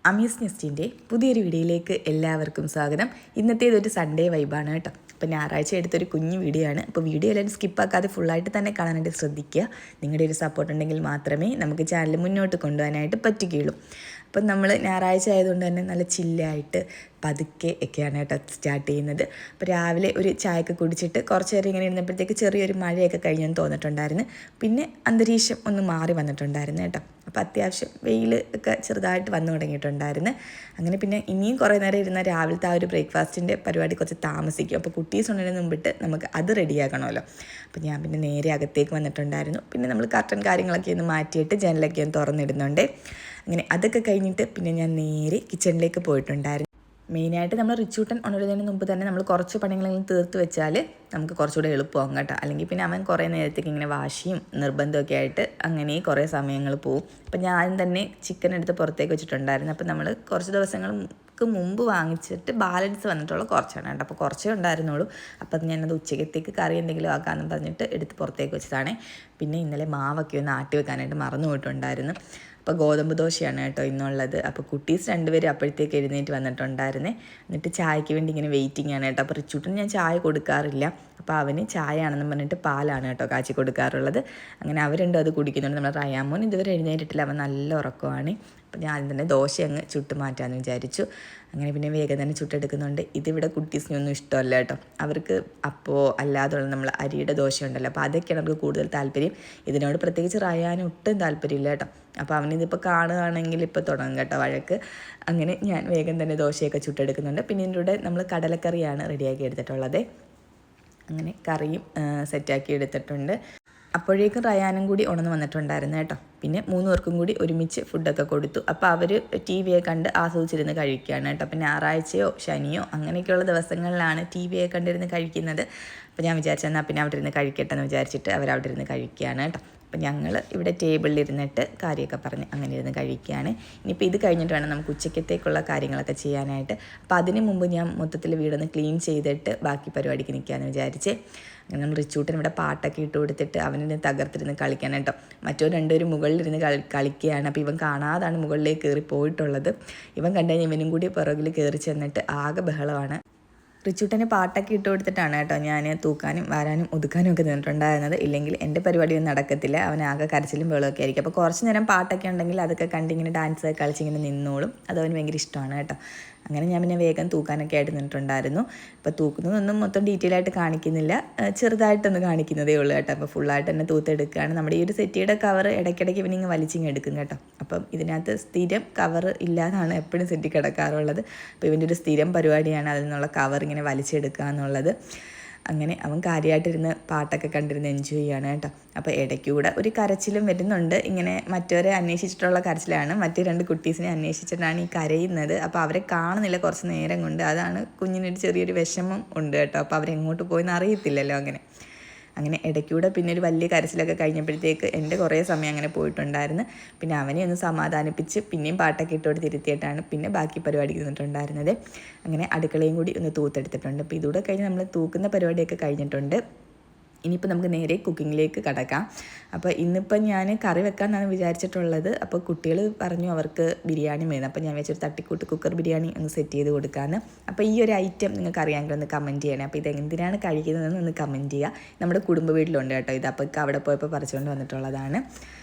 അമീസ് നെസ്റ്റിൻ്റെ പുതിയൊരു വീഡിയോയിലേക്ക് എല്ലാവർക്കും സ്വാഗതം. ഇന്നത്തേതൊരു സൺഡേ വൈബാണ് കേട്ടോ. അപ്പോൾ ഞായറാഴ്ച എടുത്തൊരു കുഞ്ഞു വീഡിയോ ആണ്. അപ്പോൾ വീഡിയോ എല്ലാവരും സ്കിപ്പാക്കാതെ ഫുള്ളായിട്ട് തന്നെ കാണാനായിട്ട് ശ്രദ്ധിക്കുക. നിങ്ങളുടെ ഒരു സപ്പോർട്ട് ഉണ്ടെങ്കിൽ മാത്രമേ നമുക്ക് ചാനൽ മുന്നോട്ട് കൊണ്ടുപോകാനായിട്ട് പറ്റുകയുള്ളൂ. അപ്പം നമ്മൾ ഞായറാഴ്ച ആയതുകൊണ്ട് തന്നെ നല്ല ചില്ലായിട്ട് പതുക്കെ ഒക്കെയാണ് കേട്ടോ സ്റ്റാർട്ട് ചെയ്യുന്നത്. അപ്പോൾ രാവിലെ ഒരു ചായയൊക്കെ കുടിച്ചിട്ട് കുറച്ച് നേരം ഇങ്ങനെ ഇരുന്നപ്പോഴത്തേക്ക് ചെറിയൊരു മഴയൊക്കെ കഴിഞ്ഞെന്ന് തോന്നിട്ടുണ്ടായിരുന്നു. പിന്നെ അന്തരീക്ഷം ഒന്ന് മാറി വന്നിട്ടുണ്ടായിരുന്നു കേട്ടോ. അപ്പോൾ അത്യാവശ്യം വെയിൽ ഒക്കെ ചെറുതായിട്ട് വന്നു തുടങ്ങിയിട്ടുണ്ടായിരുന്നു. അങ്ങനെ പിന്നെ ഇനിയും കുറേ നേരം ഇരുന്ന രാവിലത്തെ ആ ഒരു ബ്രേക്ക്ഫാസ്റ്റിൻ്റെ പരിപാടി കുറച്ച് താമസിക്കും. അപ്പോൾ കുട്ടീസ് ഉണ്ടതിന് മുമ്പിട്ട് നമുക്ക് അത് റെഡിയാക്കണമല്ലോ. അപ്പോൾ ഞാൻ പിന്നെ നേരെ അകത്തേക്ക് വന്നിട്ടുണ്ടായിരുന്നു. പിന്നെ നമ്മൾ കർട്ടൻ കാര്യങ്ങളൊക്കെ ഒന്ന് മാറ്റിയിട്ട് ജനലൊക്കെ ഒന്ന് തുറന്നിടുന്നുണ്ട്. അങ്ങനെ അതൊക്കെ കഴിഞ്ഞിട്ട് പിന്നെ ഞാൻ നേരെ കിച്ചണിലേക്ക് പോയിട്ടുണ്ടായിരുന്നു. മെയിനായിട്ട് നമ്മൾ റിച്ചൂട്ടൻ ഉണരുന്നതിന് മുമ്പ് തന്നെ നമ്മൾ കുറച്ച് പണികളെങ്കിലും തീർത്ത് വെച്ചാൽ നമുക്ക് കുറച്ചുകൂടെ എളുപ്പമാകും കേട്ടോ. അല്ലെങ്കിൽ പിന്നെ അവൻ കുറേ നേരത്തേക്ക് ഇങ്ങനെ വാശിയും നിർബന്ധമൊക്കെ ആയിട്ട് അങ്ങനെ കുറേ സമയങ്ങൾ പോവും. അപ്പം ഞാൻ തന്നെ ചിക്കൻ എടുത്ത് പുറത്തേക്ക് വെച്ചിട്ടുണ്ടായിരുന്നു. അപ്പം നമ്മൾ കുറച്ച് ദിവസങ്ങൾക്ക് മുമ്പ് വാങ്ങിച്ചിട്ട് ബാലൻസ് വന്നിട്ടുള്ള കുറച്ചാണ് കേട്ടോ. അപ്പോൾ കുറച്ചേ ഉണ്ടായിരുന്നുള്ളൂ. അപ്പം ഞാനത് ഉച്ചക്കത്തേക്ക് കറി എന്തെങ്കിലും ആക്കാമെന്ന് പറഞ്ഞിട്ട് എടുത്ത് പുറത്തേക്ക് വെച്ചതാണ്. പിന്നെ ഇന്നലെ മാവൊക്കെ ഒന്ന് ആട്ടി വെക്കാനായിട്ട് മറന്നു പോയിട്ടുണ്ടായിരുന്നു. അപ്പോൾ ഗോതമ്പ് ദോശയാണ് കേട്ടോ ഇന്നുള്ളത്. അപ്പോൾ കുട്ടീസ് രണ്ടുപേരും അപ്പോഴത്തേക്ക് എഴുന്നേറ്റ് വന്നിട്ടുണ്ടായിരുന്നേ. എന്നിട്ട് ചായക്ക് വേണ്ടി ഇങ്ങനെ വെയിറ്റിംഗ് ആണ് കേട്ടോ. അപ്പോൾ റിച്ചൂട്ടിന് ഞാൻ ചായ കൊടുക്കാറില്ല. അപ്പോൾ അവന് ചായ ആണെന്ന് പറഞ്ഞിട്ട് പാലാണ് കേട്ടോ കാച്ചി കൊടുക്കാറുള്ളത്. അങ്ങനെ അവർ രണ്ടും അത് കുടിക്കുന്നുണ്ട്. നമ്മൾ റയാമോൻ ഇതുവരെ എഴുന്നേറ്റിട്ടില്ല, അവൻ നല്ല ഉറക്കമാണ്. അപ്പോൾ ഞാൻ തന്നെ ദോശ അങ്ങ് ചുട്ട് മാറ്റാമെന്ന് വിചാരിച്ചു. അങ്ങനെ പിന്നെ വേഗം തന്നെ ചുട്ടെടുക്കുന്നുണ്ട്. ഇതിവിടെ കുട്ടീസിനൊന്നും ഇഷ്ടമല്ല കേട്ടോ. അവർക്ക് അപ്പോൾ അല്ലാതുള്ള നമ്മൾ അരിയുടെ ദോശ ഉണ്ടല്ലോ, അപ്പോൾ അതൊക്കെയാണ് അവർക്ക് കൂടുതൽ താല്പര്യം. ഇതിനോട് പ്രത്യേകിച്ച് റയാനും ഒട്ടും താല്പര്യമില്ല കേട്ടോ. അപ്പോൾ അവനിതിപ്പോൾ കാണുകയാണെങ്കിൽ ഇപ്പോൾ തുടങ്ങും കേട്ടോ വഴക്ക്. അങ്ങനെ ഞാൻ വേഗം തന്നെ ദോശയൊക്കെ ചുട്ടെടുക്കുന്നുണ്ട്. പിന്നെ ഇതിൻ്റെ കൂടെ നമ്മൾ കടലക്കറിയാണ് റെഡിയാക്കി എടുത്തിട്ടുള്ളത്. അങ്ങനെ കറിയും സെറ്റാക്കി എടുത്തിട്ടുണ്ട്. അപ്പോഴേക്കും റയാനും കൂടി ഉണർന്ന് വന്നിട്ടുണ്ടായിരുന്നു കേട്ടോ. പിന്നെ 3 പേർക്കും കൂടി ഒരുമിച്ച് ഫുഡൊക്കെ കൊടുത്തു. അപ്പോൾ അവർ ടി വിയെ കണ്ട് ആസ്വദിച്ചിരുന്ന് കഴിക്കുകയാണ് കേട്ടോ. അപ്പോൾ ഞായറാഴ്ചയോ ശനിയോ അങ്ങനെയൊക്കെയുള്ള ദിവസങ്ങളിലാണ് ടി വിയെ കണ്ടിരുന്ന് കഴിക്കുന്നത്. അപ്പോൾ ഞാൻ വിചാരിച്ചെന്നാൽ പിന്നെ അവിടെ ഇരുന്ന് കഴിക്കട്ടെ എന്ന് വിചാരിച്ചിട്ട് അവരവിടെ ഇരുന്ന് കഴിക്കുകയാണ് കേട്ടോ. അപ്പം ഞങ്ങൾ ഇവിടെ ടേബിളിൽ ഇരുന്നിട്ട് കാര്യമൊക്കെ പറഞ്ഞ് അങ്ങനെ ഇരുന്ന് കഴിക്കുകയാണ്. ഇനിയിപ്പോൾ ഇത് കഴിഞ്ഞിട്ട് വേണം നമുക്ക് ഉച്ചക്കത്തേക്കുള്ള കാര്യങ്ങളൊക്കെ ചെയ്യാനായിട്ട്. അപ്പോൾ അതിന് മുമ്പ് ഞാൻ മൊത്തത്തിൽ വീടൊന്ന് ക്ലീൻ ചെയ്തിട്ട് ബാക്കി പരിപാടിക്ക് നിൽക്കാമെന്ന് വിചാരിച്ച്. അങ്ങനെ നമ്മൾ റിച്ചൂട്ടൻ ഇവിടെ പാട്ടൊക്കെ ഇട്ട് കൊടുത്തിട്ട് അവനിന്ന് തകർത്തിരുന്ന് കളിക്കാൻ കേട്ടോ. മറ്റോ രണ്ടുപേരും മുകളിലിരുന്ന് കളിക്കുകയാണ്. അപ്പോൾ ഇവൻ കാണാതാണ് മുകളിലേക്ക് കയറി പോയിട്ടുള്ളത്. ഇവൻ കണ്ടു കഴിഞ്ഞാൽ ഇവനും കൂടി പുറകിൽ കയറി ചെന്നിട്ട് ആകെ ബഹളമാണ്. റിച്ചൂട്ടന് പാട്ടൊക്കെ ഇട്ട് കൊടുത്തിട്ടാണ് കേട്ടോ ഞാൻ തൂക്കാനും വാരാനും ഒതുക്കാനും ഒക്കെ നിന്നിട്ടുണ്ടായിരുന്നത്. ഇല്ലെങ്കിൽ എൻ്റെ പരിപാടിയൊന്നും നടക്കത്തില്ല. അവൻ ആകെ കരച്ചിലും വെള്ളമൊക്കെ ആയിരിക്കും. അപ്പോൾ കുറച്ച് നേരം പാട്ടൊക്കെ ഉണ്ടെങ്കിൽ അതൊക്കെ കണ്ടിങ്ങനെ ഡാൻസ് കളിച്ചിങ്ങനെ നിന്നോളും. അതവന് ഭയങ്കര ഇഷ്ടമാണ് കേട്ടോ. അങ്ങനെ ഞാൻ പിന്നെ വേഗം തൂക്കാനൊക്കെ ആയിട്ട് നിന്നിട്ടുണ്ടായിരുന്നു. അപ്പോൾ തൂക്കുന്നതൊന്നും മൊത്തം ഡീറ്റെയിൽ ആയിട്ട് കാണിക്കുന്നില്ല, ചെറുതായിട്ടൊന്ന് കാണിക്കുന്നതേ ഉള്ളൂ കേട്ടോ. അപ്പോൾ ഫുള്ളായിട്ട് തന്നെ തൂത്തെടുക്കുകയാണ്. നമ്മുടെ ഈ ഒരു സെറ്റിയുടെ കവർ ഇടയ്ക്കിടയ്ക്ക് ഇവനിങ്ങ് വലിച്ചിങ്ങ് എടുക്കും കേട്ടോ. അപ്പം ഇതിനകത്ത് സ്ഥിരം കവർ ഇല്ലാതാണ് എപ്പോഴും സെറ്റി കിടക്കാറുള്ളത്. അപ്പോൾ ഇവൻ്റെ ഒരു സ്ഥിരം പരിപാടിയാണ് അതിൽ നിന്നുള്ള കവർ ഇങ്ങനെ വലിച്ചെടുക്കുക എന്നുള്ളത്. അങ്ങനെ അവൻ കാര്യമായിട്ടിരുന്ന് പാട്ടൊക്കെ കണ്ടിരുന്ന് എൻജോയ് ചെയ്യാണ് കേട്ടോ. അപ്പോൾ ഇടയ്ക്കൂടെ ഒരു കരച്ചിലും വരുന്നുണ്ട്. ഇങ്ങനെ മറ്റവരെ അന്വേഷിച്ചിട്ടുള്ള കരച്ചിലാണ്. മറ്റു 2 കുട്ടീസിനെ അന്വേഷിച്ചിട്ടാണ് ഈ കരയുന്നത്. അപ്പോൾ അവരെ കാണുന്നില്ല കുറച്ച് നേരം കൊണ്ട്. അതാണ് കുഞ്ഞിനൊരു ചെറിയൊരു വിഷമം ഉണ്ട് കേട്ടോ. അപ്പോൾ അവരെങ്ങോട്ട് പോയെന്ന് അറിയത്തില്ലല്ലോ. അങ്ങനെ ഇടയ്ക്കൂടെ പിന്നെ ഒരു വലിയ കരച്ചിലൊക്കെ കഴിഞ്ഞപ്പോഴത്തേക്ക് എൻ്റെ കുറേ സമയം അങ്ങനെ പോയിട്ടുണ്ടായിരുന്നു. പിന്നെ അവനെ ഒന്ന് സമാധാനിപ്പിച്ച് പിന്നെയും പാട്ടൊക്കെ ഇട്ടോട്ട് തിരുത്തിയിട്ടാണ് പിന്നെ ബാക്കി പരിപാടിക്ക് നിന്നിട്ടുണ്ടായിരുന്നത്. അങ്ങനെ അടുക്കളയും കൂടി ഒന്ന് തൂത്തെടുത്തിട്ടുണ്ട്. അപ്പോൾ ഇതൂടെ കഴിഞ്ഞ് നമ്മൾ തൂക്കുന്ന പരിപാടിയൊക്കെ കഴിഞ്ഞിട്ടുണ്ട്. ഇനിയിപ്പോൾ നമുക്ക് നേരെ കുക്കിങ്ങിലേക്ക് കടക്കാം. അപ്പോൾ ഇന്നിപ്പോൾ ഞാൻ കറി വെക്കാമെന്നാണ് വിചാരിച്ചിട്ടുള്ളത്. അപ്പോൾ കുട്ടികൾ പറഞ്ഞു അവർക്ക് ബിരിയാണി വേണം. അപ്പോൾ ഞാൻ വെച്ചൊരു തട്ടിക്കൂട്ട് കുക്കർ ബിരിയാണി ഒന്ന് സെറ്റ് ചെയ്ത് കൊടുക്കാമെന്ന്. അപ്പോൾ ഈ ഒരു ഐറ്റം നിങ്ങൾക്ക് അറിയാമെങ്കിൽ ഒന്ന് കമൻറ്റ് ചെയ്യണേ. അപ്പോൾ ഇത് എന്തിനാണ് കഴിക്കുന്നതെന്ന് ഒന്ന് കമൻറ്റ് ചെയ്യുക. നമ്മുടെ കുടുംബ വീട്ടിലുണ്ട് കേട്ടോ ഇത്. അപ്പോൾ അവിടെ പോയപ്പോൾ പറിച്ചുകൊണ്ട് വന്നിട്ടുള്ളതാണ്.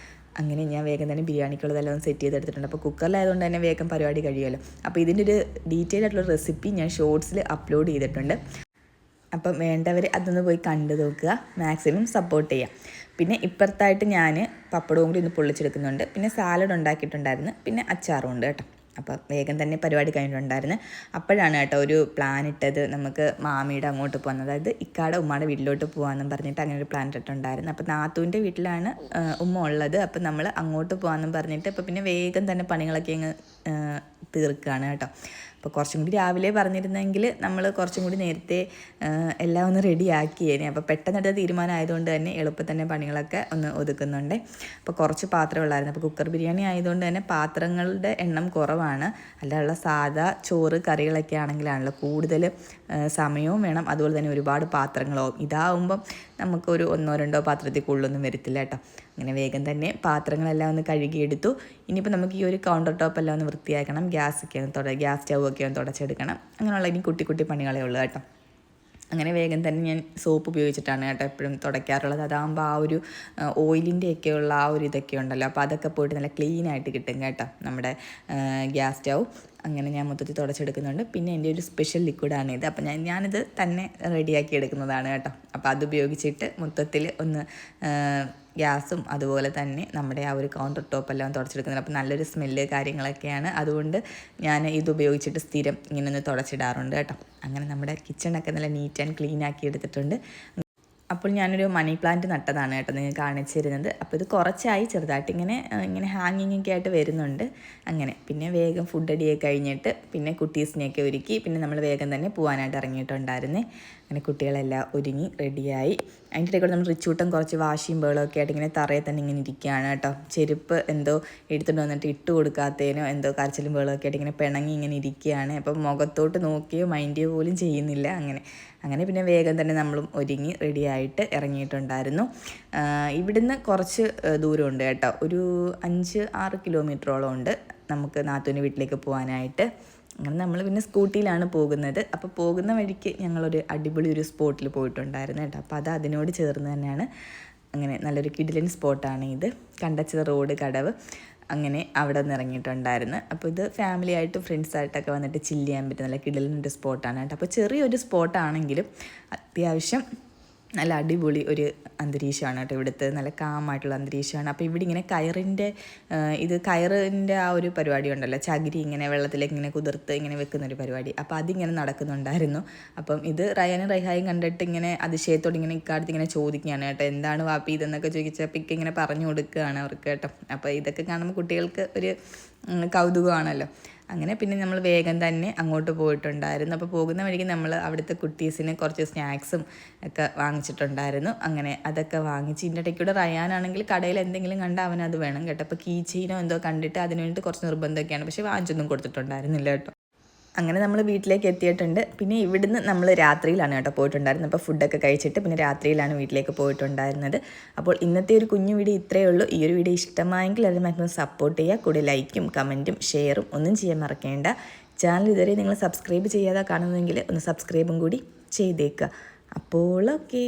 അങ്ങനെ ഞാൻ വേഗം തന്നെ ബിരിയാണിക്കുള്ളതെല്ലാം സെറ്റ് ചെയ്തെടുത്തിട്ടുണ്ട്. അപ്പോൾ കുക്കറിലായതുകൊണ്ട് തന്നെ വേഗം പരിപാടി കഴിയുമല്ലോ. അപ്പോൾ ഇതിൻ്റെ ഒരു ഡീറ്റെയിൽ ആയിട്ടുള്ള റെസിപ്പി ഞാൻ ഷോർട്സിൽ അപ്ലോഡ് ചെയ്തിട്ടുണ്ട്. അപ്പം വേണ്ടവർ അതൊന്ന് പോയി കണ്ടു നോക്കുക, മാക്സിമം സപ്പോർട്ട് ചെയ്യുക. പിന്നെ ഇപ്പുറത്തായിട്ട് ഞാൻ പപ്പടവും കൂടി ഒന്ന് പൊള്ളിച്ചെടുക്കുന്നുണ്ട്. പിന്നെ സാലഡ് ഉണ്ടാക്കിയിട്ടുണ്ടായിരുന്നു. പിന്നെ അച്ചാറും ഉണ്ട് കേട്ടോ. അപ്പം വേഗം തന്നെ പരിപാടി കഴിഞ്ഞിട്ടുണ്ടായിരുന്നു. അപ്പോഴാണ് കേട്ടോ ഒരു പ്ലാൻ ഇട്ടത്, നമുക്ക് മാമിയുടെ അങ്ങോട്ട് പോകുന്നത്, അതായത് ഇക്കാടെ ഉമ്മയുടെ വീട്ടിലോട്ട് പോകാമെന്നും പറഞ്ഞിട്ട് അങ്ങനെ ഒരു പ്ലാൻ ഇട്ടിട്ടുണ്ടായിരുന്നു. അപ്പോൾ നാത്തൂൻ്റെ വീട്ടിലാണ് ഉമ്മ ഉള്ളത്. അപ്പം നമ്മൾ അങ്ങോട്ട് പോകാമെന്നും പറഞ്ഞിട്ട് അപ്പോൾ പിന്നെ വേഗം തന്നെ പണികളൊക്കെ അങ്ങ് തീർക്കുകയാണ് കേട്ടോ. അപ്പോൾ കുറച്ചും കൂടി രാവിലെ പറഞ്ഞിരുന്നെങ്കിൽ നമ്മൾ കുറച്ചും കൂടി നേരത്തെ എല്ലാം ഒന്ന് റെഡിയാക്കിയേനെ. അപ്പോൾ പെട്ടെന്നെടുത്ത തീരുമാനമായതുകൊണ്ട് തന്നെ എളുപ്പം തന്നെ പണികളൊക്കെ ഒന്ന് ഒതുക്കുന്നുണ്ട്. അപ്പോൾ കുറച്ച് പാത്രമുള്ളായിരുന്നു. അപ്പോൾ കുക്കർ ബിരിയാണി ആയതുകൊണ്ട് തന്നെ പാത്രങ്ങളുടെ എണ്ണം കുറവാണ്. അല്ലാതെ സാധാ ചോറ് കറികളൊക്കെ ആണെങ്കിലാണല്ലോ കൂടുതൽ സമയവും വേണം, അതുപോലെ തന്നെ ഒരുപാട് പാത്രങ്ങളാവും. ഇതാവുമ്പം നമുക്കൊരു 1-2 പാത്രത്തിൽ കൂടുതലൊന്നും വരത്തില്ല കേട്ടോ. അങ്ങനെ വേഗം തന്നെ പാത്രങ്ങളെല്ലാം ഒന്ന് കഴുകിയെടുത്തു. ഇനിയിപ്പോൾ നമുക്ക് ഈ ഒരു കൗണ്ടർ ടോപ്പ് എല്ലാം ഒന്ന് വൃത്തിയാക്കണം, ഗ്യാസ് സ്റ്റൗവൊക്കെ ഒന്ന് തുടച്ചെടുക്കണം. അങ്ങനെയുള്ള ഇനി കുട്ടി കുട്ടി പണികളേ ഉള്ളൂ കേട്ടോ. അങ്ങനെ വേഗം തന്നെ ഞാൻ സോപ്പ് ഉപയോഗിച്ചിട്ടാണ് കേട്ടോ എപ്പോഴും തുടയ്ക്കാറുള്ളത്. അതാകുമ്പോൾ ആ ഒരു ഓയിലിൻ്റെയൊക്കെയുള്ള ആ ഒരു ഇതൊക്കെ ഉണ്ടല്ലോ, അപ്പോൾ അതൊക്കെ പോയിട്ട് നല്ല ക്ലീനായിട്ട് കിട്ടും കേട്ടോ നമ്മുടെ ഗ്യാസ് സ്റ്റൗ. അങ്ങനെ ഞാൻ മൊത്തത്തിൽ തുടച്ചെടുക്കുന്നുണ്ട്. പിന്നെ എൻ്റെ ഒരു സ്പെഷ്യൽ ലിക്വിഡാണിത്. അപ്പോൾ ഞാനിത് തന്നെ റെഡിയാക്കി എടുക്കുന്നതാണ് കേട്ടോ. അപ്പോൾ അത് ഉപയോഗിച്ചിട്ട് മൊത്തത്തിൽ ഒന്ന് ഗ്യാസും അതുപോലെ തന്നെ നമ്മുടെ ആ ഒരു കൗണ്ടർ ടോപ്പെല്ലാം തുടച്ചെടുക്കുന്നുണ്ട്. അപ്പോൾ നല്ലൊരു സ്മെല്ല് കാര്യങ്ങളൊക്കെയാണ്. അതുകൊണ്ട് ഞാൻ ഇത് ഉപയോഗിച്ചിട്ട് സ്ഥിരം ഇങ്ങനെ ഒന്ന് തുടച്ചിടാറുണ്ട് കേട്ടോ. അങ്ങനെ നമ്മുടെ കിച്ചണൊക്കെ നല്ല നീറ്റ് ആൻഡ് ക്ലീൻ ആക്കി എടുത്തിട്ടുണ്ട്. അപ്പോൾ ഞാനൊരു മണി പ്ലാന്റ് നട്ടതാണ് കേട്ടോ നിങ്ങൾക്ക് കാണിച്ചു തരുന്നത്. അപ്പോൾ ഇത് കുറച്ചായി ചെറുതായിട്ട് ഇങ്ങനെ ഹാങ്ങിങ് ഒക്കെ ആയിട്ട് വരുന്നുണ്ട്. അങ്ങനെ പിന്നെ വേഗം ഫുഡ് അടിയൊക്കെ കഴിഞ്ഞിട്ട് പിന്നെ കുട്ടീസിനെയൊക്കെ ഒരുക്കി പിന്നെ നമ്മൾ വേഗം തന്നെ പോകാനായിട്ട് ഇറങ്ങിയിട്ടുണ്ടായിരുന്നേ. അങ്ങനെ കുട്ടികളെല്ലാം ഒരുങ്ങി റെഡിയായി. അതിൻ്റെ ഇടയിൽ കൂടെ നമ്മൾ റിച്ചൂട്ടം കുറച്ച് വാശിയും ബഹളമൊക്കെ ആയിട്ട് ഇങ്ങനെ തറയിൽ തന്നെ ഇങ്ങനെ ഇരിക്കുകയാണ് കേട്ടോ. ചെരുപ്പ് എന്തോ എടുത്തുകൊണ്ട് വന്നിട്ട് ഇട്ട് കൊടുക്കാത്തതിനോ എന്തോ കരച്ചിലും ബഹളമൊക്കെ ആയിട്ട് ഇങ്ങനെ പിണങ്ങി ഇങ്ങനെ ഇരിക്കുകയാണ്. അപ്പം മുഖത്തോട്ട് നോക്കിയോ മൈൻഡ് പോലും ചെയ്യുന്നില്ല. അങ്ങനെ പിന്നെ വേഗം തന്നെ നമ്മളും ഒരുങ്ങി റെഡിയായിട്ട് ഇറങ്ങിയിട്ടുണ്ടായിരുന്നു. ഇവിടുന്ന് കുറച്ച് ദൂരമുണ്ട് കേട്ടോ, ഒരു 5-6 കിലോമീറ്ററോളം ഉണ്ട് നമുക്ക് നാത്തൂൻ്റെ വീട്ടിലേക്ക് പോകാനായിട്ട്. അങ്ങനെ നമ്മൾ പിന്നെ സ്കൂട്ടിയിലാണ് പോകുന്നത്. അപ്പോൾ പോകുന്ന വഴിക്ക് ഞങ്ങളൊരു അടിപൊളി ഒരു സ്പോട്ടിൽ പോയിട്ടുണ്ടായിരുന്നു കേട്ടോ. അപ്പോൾ അത് അതിനോട് ചേർന്ന് തന്നെയാണ്. അങ്ങനെ നല്ലൊരു കിടിലൻ സ്പോട്ടാണ് ഇത്, കണ്ടച്ചത് റോഡ് കടവ്. അങ്ങനെ അവിടെ നിന്ന് ഇറങ്ങിയിട്ടുണ്ടായിരുന്നു. അപ്പോൾ ഇത് ഫാമിലി ആയിട്ടും ഫ്രണ്ട്സായിട്ടൊക്കെ വന്നിട്ട് ചില്ല് ചെയ്യാൻ പറ്റുന്ന നല്ല കിടിലൻ്റെ സ്പോട്ടാണ് കേട്ടോ. അപ്പോൾ ചെറിയൊരു സ്പോട്ടാണെങ്കിലും അത്യാവശ്യം നല്ല അടിപൊളി ഒരു അന്തരീക്ഷമാണ് കേട്ടോ ഇവിടുത്തെ, നല്ല കാമായിട്ടുള്ള അന്തരീക്ഷമാണ്. അപ്പോൾ ഇവിടെ ഇങ്ങനെ കയറിൻ്റെ ആ ഒരു പരിപാടി ഉണ്ടല്ലോ, ചകിരി ഇങ്ങനെ വെള്ളത്തിലേക്ക് ഇങ്ങനെ കുതിർത്ത് ഇങ്ങനെ വെക്കുന്നൊരു പരിപാടി. അപ്പോൾ അതിങ്ങനെ നടക്കുന്നുണ്ടായിരുന്നു. അപ്പം ഇത് റയാനും റൈഹായും കണ്ടിട്ട് ഇങ്ങനെ അതിശയത്തോട് ഇങ്ങനെ ഇക്കാലത്ത് ഇങ്ങനെ ചോദിക്കുകയാണ് കേട്ടോ, എന്താണ് വാപ്പി ഇതെന്നൊക്കെ ചോദിച്ചപ്പോൾ ഇങ്ങനെ പറഞ്ഞു കൊടുക്കുകയാണ് അവർക്ക് കേട്ടോ. അപ്പോൾ ഇതൊക്കെ കാണുമ്പോൾ കുട്ടികൾക്ക് ഒരു കൗതുകമാണല്ലോ. അങ്ങനെ പിന്നെ നമ്മൾ വേഗം തന്നെ അങ്ങോട്ട് പോയിട്ടുണ്ടായിരുന്നു. അപ്പോൾ പോകുന്ന വഴിക്ക് നമ്മൾ അവിടുത്തെ കുട്ടീസിന് കുറച്ച് സ്നാക്സും ഒക്കെ വാങ്ങിച്ചിട്ടുണ്ടായിരുന്നു. അങ്ങനെ അതൊക്കെ വാങ്ങിച്ച് ഇതിൻ്റെ ഇടയ്ക്കൂടെ റയാനാണെങ്കിൽ കടയിൽ എന്തെങ്കിലും കണ്ടാൽ അവനത് വേണം കേട്ടോ. അപ്പോൾ കീ ചെയിനോ എന്തോ കണ്ടിട്ട് അതിന് വേണ്ടിയിട്ട് കുറച്ച് നിർബന്ധമൊക്കെയാണ്, പക്ഷേ വാങ്ങിച്ചൊന്നും കൊടുത്തിട്ടുണ്ടായിരുന്നില്ല കേട്ടോ. അങ്ങനെ നമ്മൾ വീട്ടിലേക്ക് എത്തിയിട്ടുണ്ട്. പിന്നെ ഇവിടുന്ന് നമ്മൾ രാത്രിയിലാണ് കേട്ടോ പോയിട്ടുണ്ടായിരുന്നത്. അപ്പോൾ ഫുഡൊക്കെ കഴിച്ചിട്ട് പിന്നെ രാത്രിയിലാണ് വീട്ടിലേക്ക് പോയിട്ടുണ്ടായിരുന്നത്. അപ്പോൾ ഇന്നത്തെ ഒരു കുഞ്ഞു വീഡിയോ ഇത്രയേ ഉള്ളൂ. ഈ ഒരു വീഡിയോ ഇഷ്ടമായെങ്കിൽ അത് മാക്സിമം സപ്പോർട്ട് ചെയ്യുക. കൂടെ ലൈക്കും കമൻറ്റും ഷെയറും ഒന്നും ചെയ്യാൻ മറക്കേണ്ട. ചാനൽ ഇതുവരെ നിങ്ങൾ സബ്സ്ക്രൈബ് ചെയ്യാതെ കാണുന്നതെങ്കിൽ ഒന്ന് സബ്സ്ക്രൈബും കൂടി ചെയ്തേക്കുക. അപ്പോൾ ഓക്കെ.